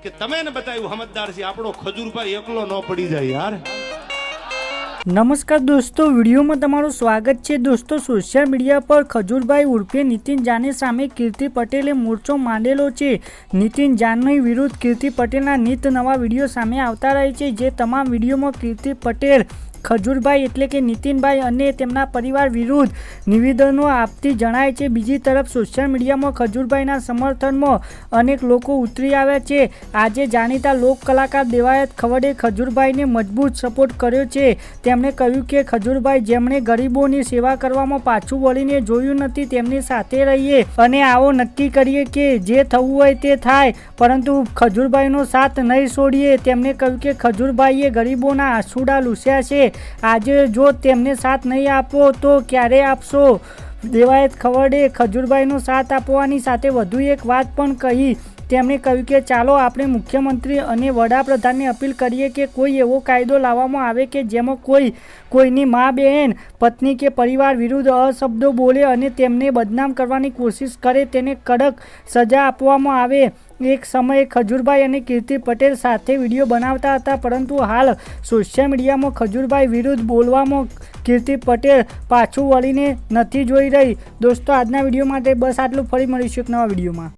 કે તમે ને બતાવ્યું સમજદાર છે, આપણો ખજૂરભાઈ એકલો ન પડી જાય યાર। નમસ્કાર દોસ્તો, વિડીયોમાં તમારું સ્વાગત છે। દોસ્તો, સોશિયલ મીડિયા પર ખજૂરભાઈ ઉર્ફે નીતિન જાની સામે કીર્તિ પટેલે મોરચો માંડેલો છે। નીતિન જાની વિરુદ્ધ કીર્તિ પટેલના નિત નવા વિડીયો સામે આવતા રહે છે, જે તમામ વિડીયોમાં કીર્તિ પટેલ ખજૂરભાઈ એટલે કે નીતિનભાઈ અને તેમના પરિવાર વિરુદ્ધ નિવેદનો આપતી જણાય છે। બીજી તરફ સોશિયલ મીડિયામાં ખજૂરભાઈના સમર્થનમાં અનેક લોકો ઉતરી આવ્યા છે। આજે જાણીતા લોક કલાકાર દેવાયત ખવડે ખજૂરભાઈને મજબૂત સપોર્ટ કર્યો છે। તેમણે કહ્યું કે ખજૂરભાઈ જેમણે ગરીબોની સેવા કરવામાં પાછું વળીને જોયું નથી, તેમની સાથે રહીએ અને આવો નક્કી કરીએ કે જે થવું હોય તે થાય, પરંતુ ખજૂરભાઈનો સાથ નહીં છોડીએ। તેમણે કહ્યું કે ખજૂરભાઈએ ગરીબોના આંસુડા લૂસ્યા છે, આજે જો તેમને સાથ નહીં આપો તો ક્યારે આપશો? દેવાયત ખવડે ખજૂરભાઈનો સાથ આપવાની સાથે વધુ એક વાત પણ કહી। તેમણે કહ્યું કે ચાલો આપણે મુખ્યમંત્રી અને વડાપ્રધાનને અપીલ કરીએ કે કોઈ એવો કાયદો લાવવામાં આવે કે જેમાં કોઈની મા, બહેન, પત્ની કે પરિવાર વિરુદ્ધ અશબ્દો બોલે અને તેમને બદનામ કરવાની કોશિશ કરે તેને કડક સજા આપવામાં આવે। એક સમયે ખજૂરભાઈ અને કીર્તિ પટેલ સાથે વિડીયો બનાવતા હતા, પરંતુ હાલ સોશિયલ મીડિયામાં ખજૂરભાઈ વિરુદ્ધ બોલવામાં કીર્તિ પટેલ પાછું વળીને નથી જોઈ રહી। દોસ્તો, આજના વિડીયો માટે બસ આટલું। ફરી મળીશું એક નવા વિડીયોમાં।